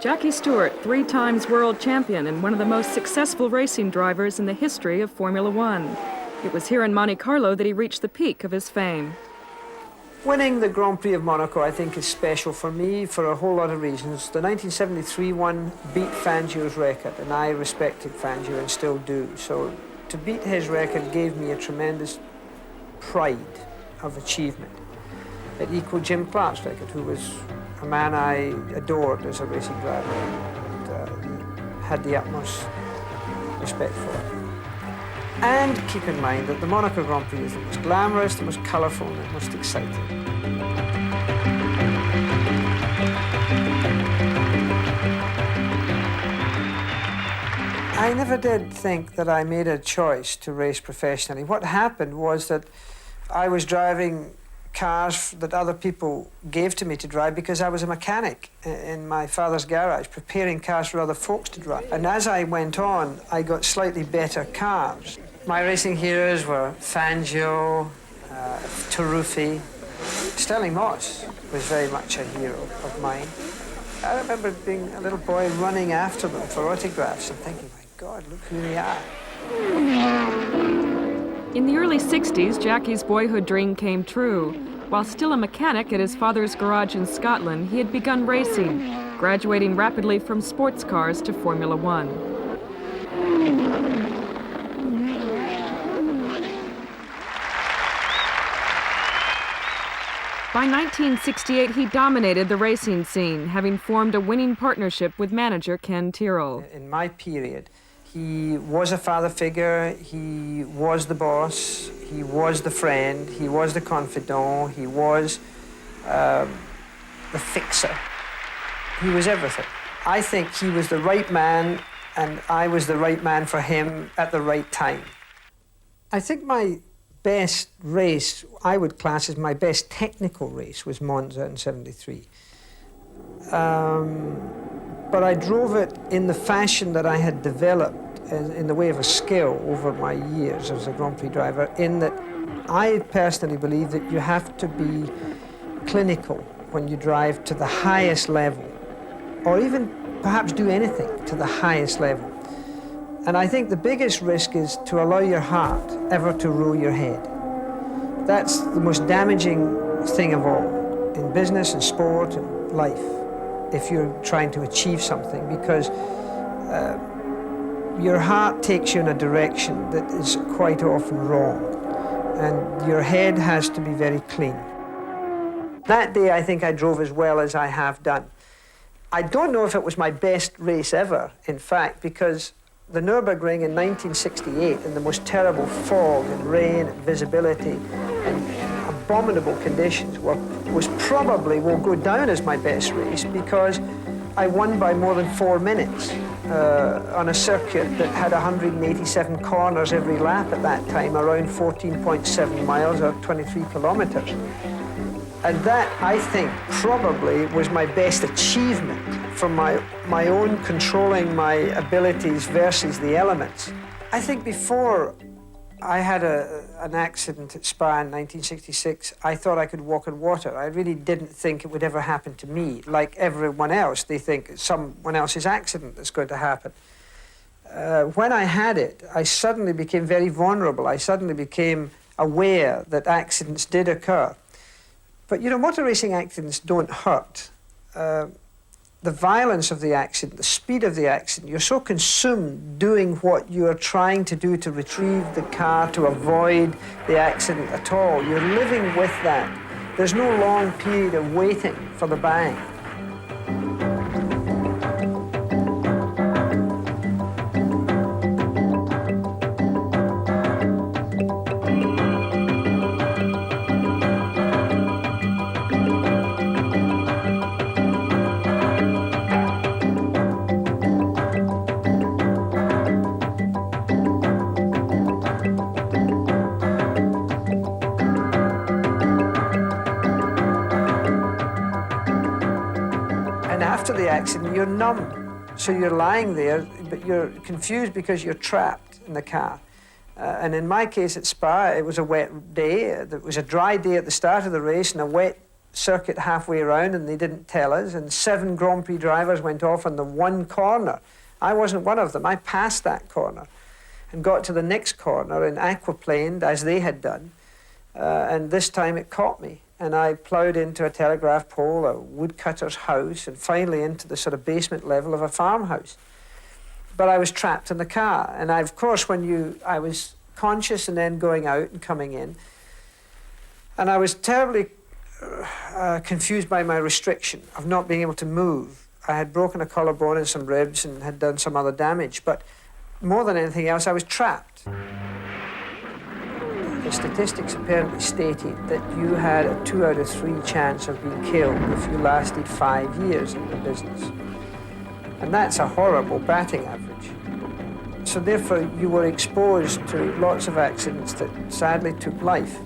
Jackie Stewart, 3 times world champion and one of the most successful racing drivers in the history of Formula One. It was here in Monte Carlo that he reached the peak of his fame. Winning the Grand Prix of Monaco, I think, is special for me for a whole lot of reasons. The 1973 one beat Fangio's record, and I respected Fangio and still do. So to beat his record gave me a tremendous pride of achievement. It equaled Jim Clark's record, who was a man I adored as a racing driver and had the utmost respect for. And keep in mind that the Monaco Grand Prix is the most glamorous, the most colourful, and the most exciting. I never did think that I made a choice to race professionally. What happened was that I was driving cars that other people gave to me to drive because I was a mechanic in my father's garage, preparing cars for other folks to drive. And as I went on, I got slightly better cars. My racing heroes were Fangio, Taruffi. Sterling Moss was very much a hero of mine. I remember being a little boy running after them for autographs and thinking, my God, look who they are. In the early 60s, Jackie's boyhood dream came true. While still a mechanic at his father's garage in Scotland, he had begun racing, graduating rapidly from sports cars to Formula One. By 1968, he dominated the racing scene, having formed a winning partnership with manager Ken Tyrrell. In my period, he was a father figure, he was the boss, he was the friend, he was the confidant, he was the fixer. He was everything. I think he was the right man and I was the right man for him at the right time. I think my best race, I would class as my best technical race, was Monza in '73. But I drove it in the fashion that I had developed in the way of a skill over my years as a Grand Prix driver, in that I personally believe that you have to be clinical when you drive to the highest level, or even perhaps do anything to the highest level. And I think the biggest risk is to allow your heart ever to rule your head. That's the most damaging thing of all, in business and sport and life, if you're trying to achieve something, because your heart takes you in a direction that is quite often wrong, and your head has to be very clean. That day, I think I drove as well as I have done. I don't know if it was my best race ever, in fact, because the Nürburgring in 1968, in the most terrible fog and rain and visibility and abominable conditions, will go down as my best race, because I won by more than 4 minutes on a circuit that had 187 corners every lap at that time, around 14.7 miles or 23 kilometers. And that, I think, probably was my best achievement from my own controlling my abilities versus the elements. I think before I had an accident at Spa in 1966, I thought I could walk on water. I really didn't think it would ever happen to me. Like everyone else, they think it's someone else's accident that's going to happen. When I had it, I suddenly became very vulnerable. I suddenly became aware that accidents did occur. But, you know, motor racing accidents don't hurt. The violence of the accident, the speed of the accident, you're so consumed doing what you're trying to do to retrieve the car, to avoid the accident at all. You're living with that. There's no long period of waiting for the bang. After the accident, you're numb. So you're lying there, but you're confused because you're trapped in the car. And in my case at Spa, it was a wet day. It was a dry day at the start of the race and a wet circuit halfway around and they didn't tell us, and 7 Grand Prix drivers went off on the one corner. I wasn't one of them. I passed that corner and got to the next corner and aquaplaned as they had done, and this time it caught me. And I ploughed into a telegraph pole, a woodcutter's house, and finally into the sort of basement level of a farmhouse. But I was trapped in the car. And of course, I was conscious and then going out and coming in. And I was terribly confused by my restriction of not being able to move. I had broken a collarbone and some ribs and had done some other damage. But more than anything else, I was trapped. The statistics apparently stated that you had a 2 out of 3 chance of being killed if you lasted 5 years in the business. And that's a horrible batting average. So therefore, you were exposed to lots of accidents that sadly took life.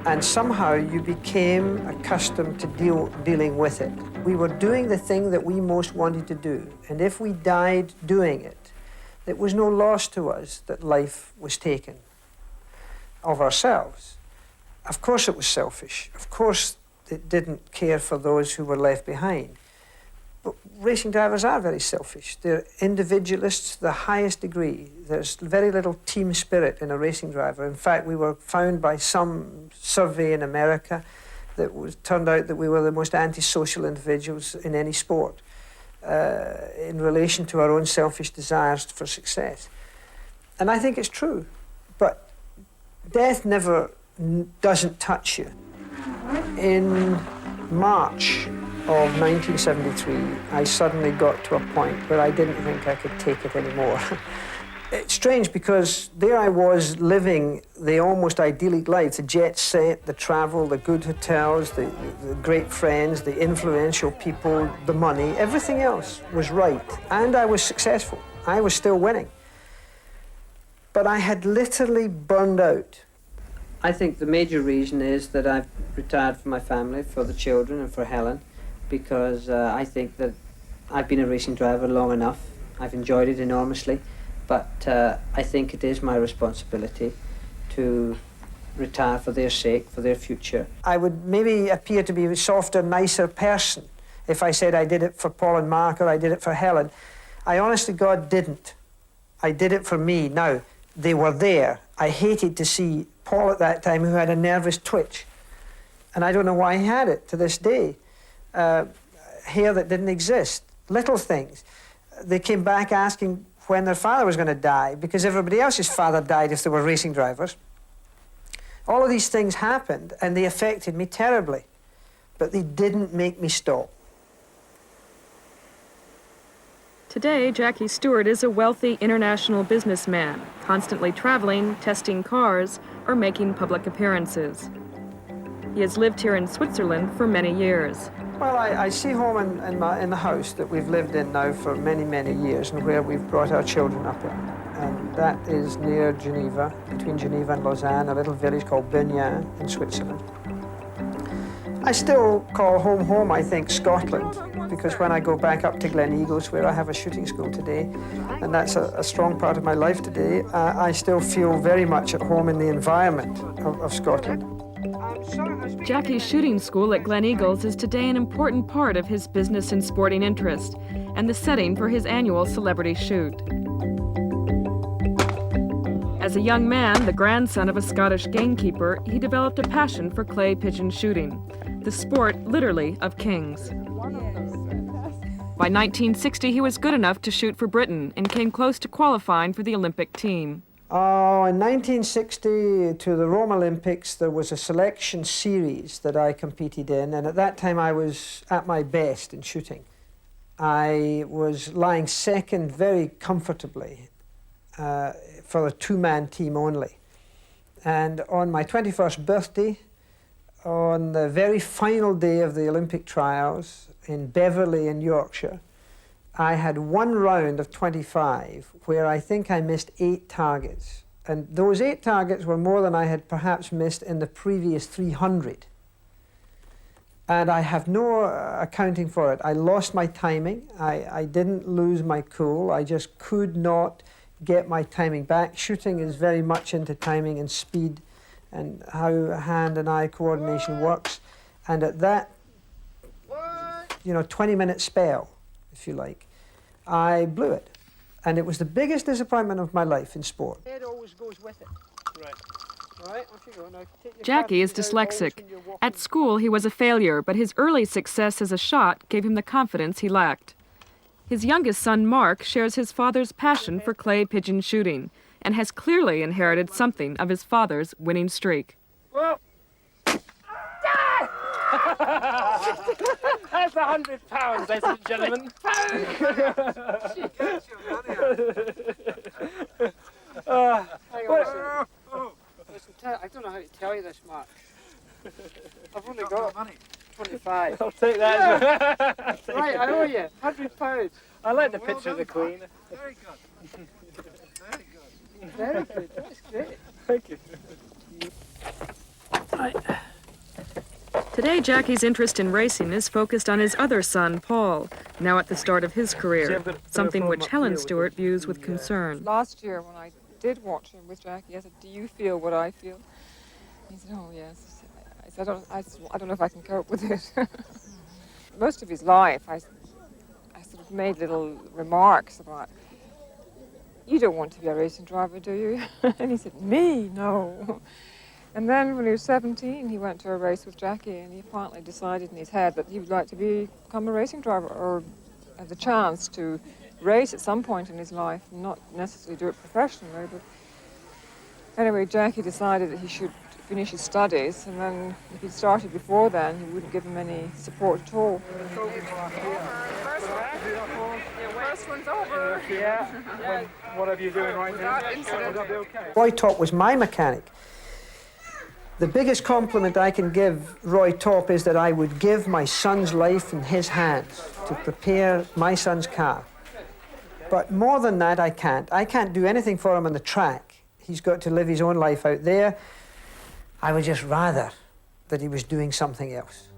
And somehow you became accustomed to dealing with it. We were doing the thing that we most wanted to do. And if we died doing it, it was no loss to us that life was taken of ourselves. Of course it was selfish. Of course it didn't care for those who were left behind. But racing drivers are very selfish. They're individualists to the highest degree. There's very little team spirit in a racing driver. In fact, we were found by some survey in America that turned out that we were the most antisocial individuals in any sport in relation to our own selfish desires for success. And I think it's true. But death never doesn't touch you. In March of 1973, I suddenly got to a point where I didn't think I could take it anymore. It's strange because there I was living the almost idyllic life, the jet set, the travel, the good hotels, the great friends, the influential people, the money, everything else was right. And I was successful. I was still winning. But I had literally burned out. I think the major reason is that I've retired from my family, for the children and for Helen, because I think that I've been a racing driver long enough. I've enjoyed it enormously, but I think it is my responsibility to retire for their sake, for their future. I would maybe appear to be a softer, nicer person if I said I did it for Paul and Mark or I did it for Helen. I honestly, God, didn't. I did it for me. Now, they were there. I hated to see Paul at that time, who had a nervous twitch. And I don't know why he had it to this day. Hair that didn't exist, little things. They came back asking when their father was going to die, because everybody else's father died if they were racing drivers. All of these things happened, and they affected me terribly. But they didn't make me stop. Today, Jackie Stewart is a wealthy international businessman, constantly traveling, testing cars, or making public appearances. He has lived here in Switzerland for many years. Well, I see home in the house that we've lived in now for many, many years, and where we've brought our children up in. And that is near Geneva, between Geneva and Lausanne, a little village called Burnout in Switzerland. I still call home, I think, Scotland, because when I go back up to Glen Eagles, where I have a shooting school today, and that's a strong part of my life today, I still feel very much at home in the environment of Scotland. Jackie's shooting school at Glen Eagles is today an important part of his business and sporting interest, and the setting for his annual celebrity shoot. As a young man, the grandson of a Scottish gamekeeper, he developed a passion for clay pigeon shooting, the sport, literally, of kings. By 1960, he was good enough to shoot for Britain and came close to qualifying for the Olympic team. In 1960, to the Rome Olympics, there was a selection series that I competed in, and at that time I was at my best in shooting. I was lying second very comfortably for a two-man team only. And on my 21st birthday, on the very final day of the Olympic trials in Beverley in Yorkshire, I had one round of 25 where I think I missed 8 targets. And those 8 targets were more than I had perhaps missed in the previous 300. And I have no accounting for it. I lost my timing. I didn't lose my cool. I just could not get my timing back. Shooting is very much into timing and speed and how hand and eye coordination works. And at that, 20-minute spell, if you like, I blew it. And it was the biggest disappointment of my life in sport. It always goes with it. Right. All right, off you go. Now, take your Jackie is cartridge out always dyslexic. when you're walking. At school, he was a failure, but his early success as a shot gave him the confidence he lacked. His youngest son, Mark, shares his father's passion for clay pigeon shooting and has clearly inherited something of his father's winning streak. Well, that's 100 pounds, ladies and gentlemen. I don't know how to tell you this, Mark. I've only got 25. I'll take that. Right, I owe you 100 pounds. I like the picture of the Queen. Very good. Very good. Very good. That's great. Thank you. Today, Jackie's interest in racing is focused on his other son, Paul, now at the start of his career, something which Helen Stewart views with concern. Last year, when I did watch him with Jackie, I said, "Do you feel what I feel?" He said, "Oh, yes." I said, I don't know if I can cope with it. Most of his life, I sort of made little remarks about, "You don't want to be a racing driver, do you?" And he said, "Me? No." And then when he was 17, he went to a race with Jackie, and he apparently decided in his head that he would like to become a racing driver, or have the chance to race at some point in his life, not necessarily do it professionally. But anyway, Jackie decided that he should finish his studies, and then if he'd started before then, he wouldn't give him any support at all. First one's over. Yeah. What are you doing right now? Will that be okay? Roy Topp was my mechanic. The biggest compliment I can give Roy Topp is that I would give my son's life in his hands to prepare my son's car. But more than that, I can't. I can't do anything for him on the track. He's got to live his own life out there. I would just rather that he was doing something else.